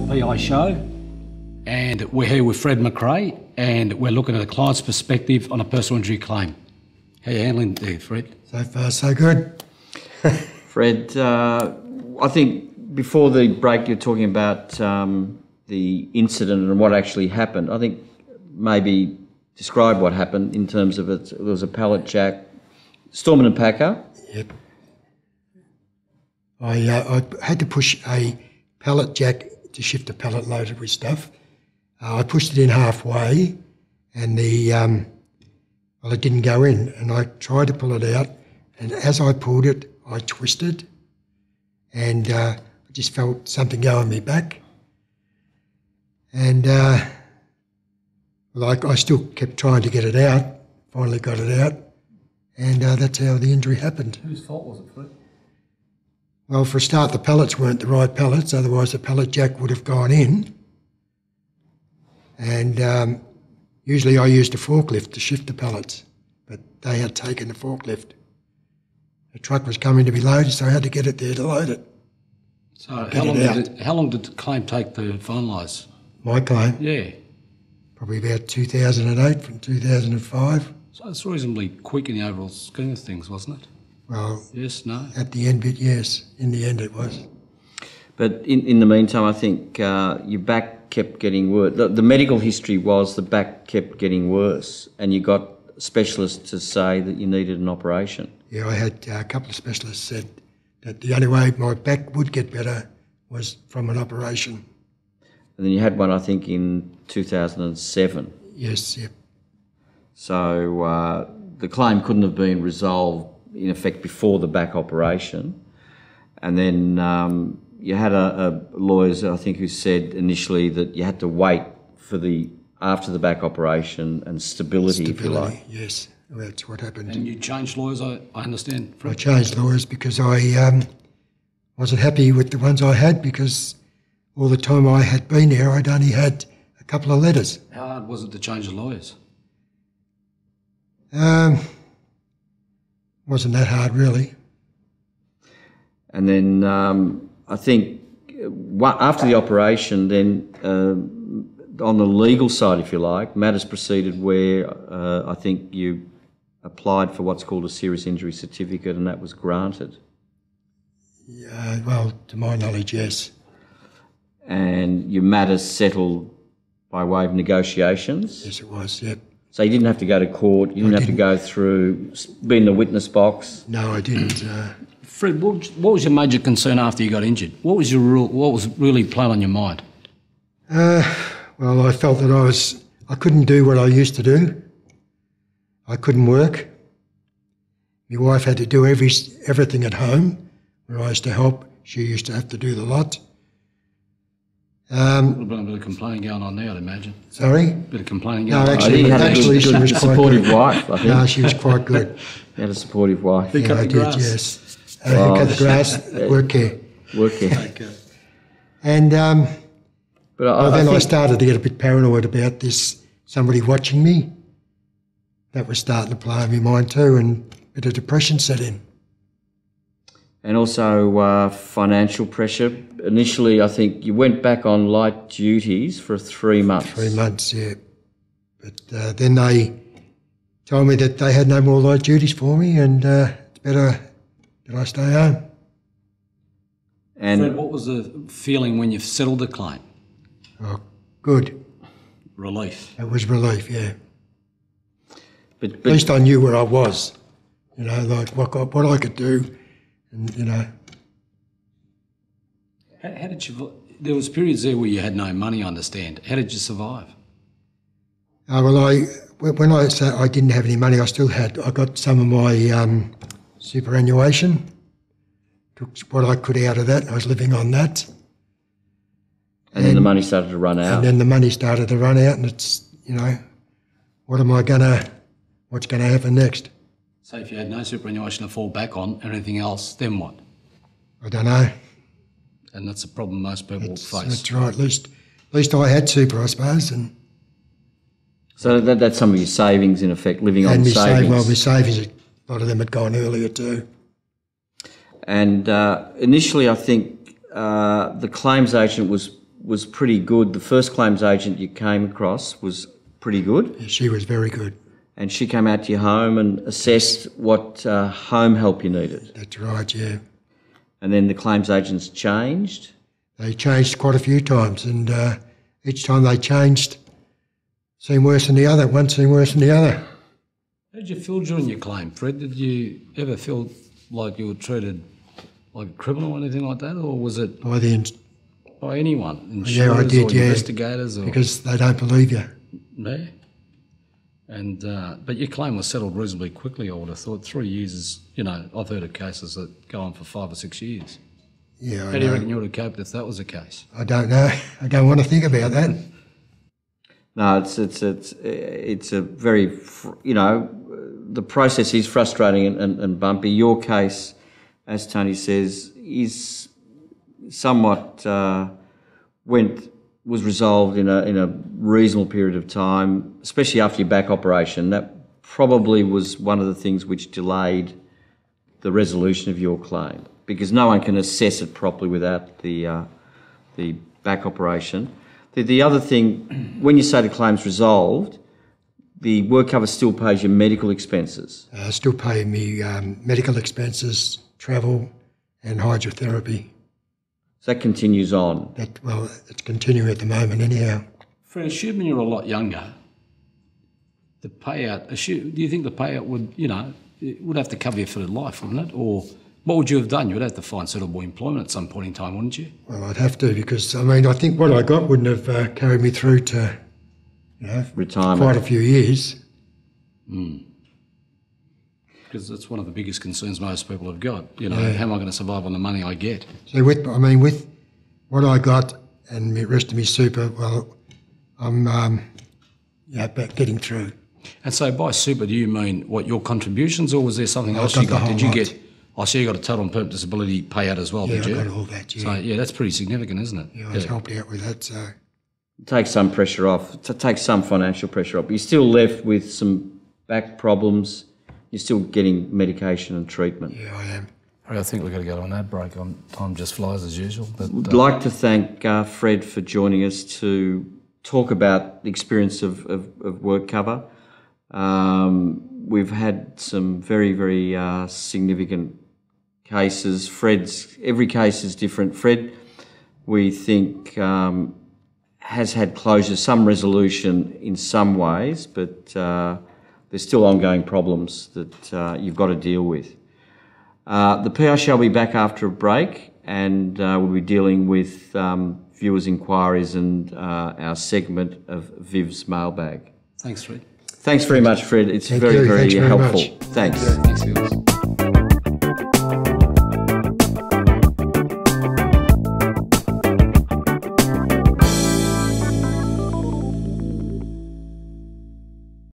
PI show, and we're here with Fred McRae, and we're looking at a client's perspective on a personal injury claim. How are you handling it there, Fred? So far, so good. Fred, I think before the break you're talking about the incident and what actually happened. I think maybe describe what happened in terms of it. There was a pallet jack, Storman and Packer. Yep. I had to push a pallet jack to shift a pallet loaded with stuff. I pushed it in halfway, and it didn't go in. And I tried to pull it out, and as I pulled it, I twisted, and I just felt something go on my back. And I still kept trying to get it out. Finally got it out, and that's how the injury happened. Whose fault was it, Fred? Well, for a start, the pallets weren't the right pallets, otherwise the pallet jack would have gone in. And usually I used a forklift to shift the pallets, but they had taken the forklift. The truck was coming to be loaded, so I had to get it there to load it. So how long did the claim take to finalise? My claim? Yeah. Probably about 2008 from 2005. So it's reasonably quick in the overall scheme of things, wasn't it? Well, yes, no? At the end of it, yes. In the end it was. But in the meantime, I think your back kept getting worse. The medical history was the back kept getting worse, and you got specialists to say that you needed an operation. Yeah, I had a couple of specialists said that the only way my back would get better was from an operation. And then you had one, I think, in 2007. Yes, yep. So the claim couldn't have been resolved, in effect, before the back operation. And then you had a lawyers, I think, who said initially that you had to wait for after the back operation and stability, if you like. Yes, that's what happened. And you changed lawyers, I understand, Fred? I changed lawyers because I wasn't happy with the ones I had, because all the time I had been there, I'd only had a couple of letters. How hard was it to change the lawyers? Wasn't that hard, really. And then I think after the operation, then on the legal side, if you like, matters proceeded where I think you applied for what's called a serious injury certificate, and that was granted. Yeah, well, to my knowledge, yes. And your matters settled by way of negotiations? Yes, it was, yep. So you didn't have to go to court, you didn't have to go through, be in the witness box? No, I didn't. Fred, what was your major concern after you got injured? What was really playing on your mind? Well, I felt that I couldn't do what I used to do. I couldn't work. My wife had to do everything at home, where I used to help. She used to have to do the lot. A bit of complaining going on there, I'd imagine. Sorry? A bit of complaining No, going on. actually, you had a she was quite supportive good. wife, I think. No, she was quite good. You had a supportive wife. Who cut I the did, grass? yes. Who cut the grass, work care. Work here. Okay. And But I then I think started to get a bit paranoid about this, somebody watching me. That was starting to play on my mind too, and a bit of depression set in. and also financial pressure. Initially, I think you went back on light duties for 3 months. 3 months, yeah. But then they told me that they had no more light duties for me, and it's better that I stay home. And Fred, what was the feeling when you settled the claim? Oh, good. Relief. It was relief, yeah. but At least I knew where I was, you know, like what I could do, and, you know. How did you... There was periods there where you had no money, I understand. How did you survive? Well, when I said I didn't have any money, I got some of my superannuation, took what I could out of that, and I was living on that. and then the money started to run out. And then the money started to run out, and it's, you know, what's going to happen next? So if you had no superannuation to fall back on and anything else, then what? I don't know. And that's a problem most people face. That's right. At least I had super, I suppose, and So that's some of your savings, in effect, living on savings. my savings, a lot of them had gone earlier too. And initially, I think the claims agent was pretty good. The first claims agent you came across was pretty good. Yeah, she was very good. And she came out to your home and assessed what home help you needed. That's right, yeah. And then the claims agents changed. They changed quite a few times, and each time they changed seemed worse than the other. One seemed worse than the other. How did you feel during your claim, Fred? Did you ever feel like you were treated like a criminal or anything like that, or was it by anyone? Insurers yeah, I did, or yeah. investigators? Or, Because they don't believe you. yeah. And but your claim was settled reasonably quickly, I would have thought. 3 years is, I've heard of cases that go on for 5 or 6 years. Yeah, How do you reckon you would have coped if that was the case? I don't know. I don't want to think about that. No, it's a very, the process is frustrating and bumpy. Your case, as Tony says, is somewhat was resolved in a reasonable period of time, especially after your back operation. That probably was one of the things which delayed the resolution of your claim, because no one can assess it properly without the back operation. The other thing, when you say the claim's resolved, the work cover still pays your medical expenses. Still paying me medical expenses, travel and hydrotherapy. So that continues on. It's continuing at the moment anyhow. Fred, assuming you're a lot younger, the payout, do you think the payout would, it would have to cover you for life, wouldn't it? Or what would you have done? You would have to find suitable employment at some point in time, wouldn't you? Well, I'd have to, because, I think what I got wouldn't have carried me through to, retirement. Quite a few years. Because that's one of the biggest concerns most people have got. How am I going to survive on the money I get? So with what I got and the rest of me super, well, I'm about getting through. And so by super, do you mean what, your contributions, or was there something else you got? Did you get? I see you got a total and permanent disability payout as well, did you? Yeah, I got all that. Yeah. So yeah, that's pretty significant, isn't it? Yeah, I was helped out with that. So Take some pressure off. To take some financial pressure off. You're still left with some back problems. You're still getting medication and treatment. yeah, I am. I think we've got to go on that break. Time just flies as usual. But I'd like to thank Fred for joining us to talk about the experience of work cover. We've had some very, very significant cases. Every case is different. Fred, we think, has had closure, some resolution in some ways, but there's still ongoing problems that you've got to deal with. The PR shall be back after a break, and we'll be dealing with viewers' inquiries and our segment of Viv's mailbag. thanks, Fred. Thanks very much, Fred. It's very, very helpful. Thanks. Thanks, Viv.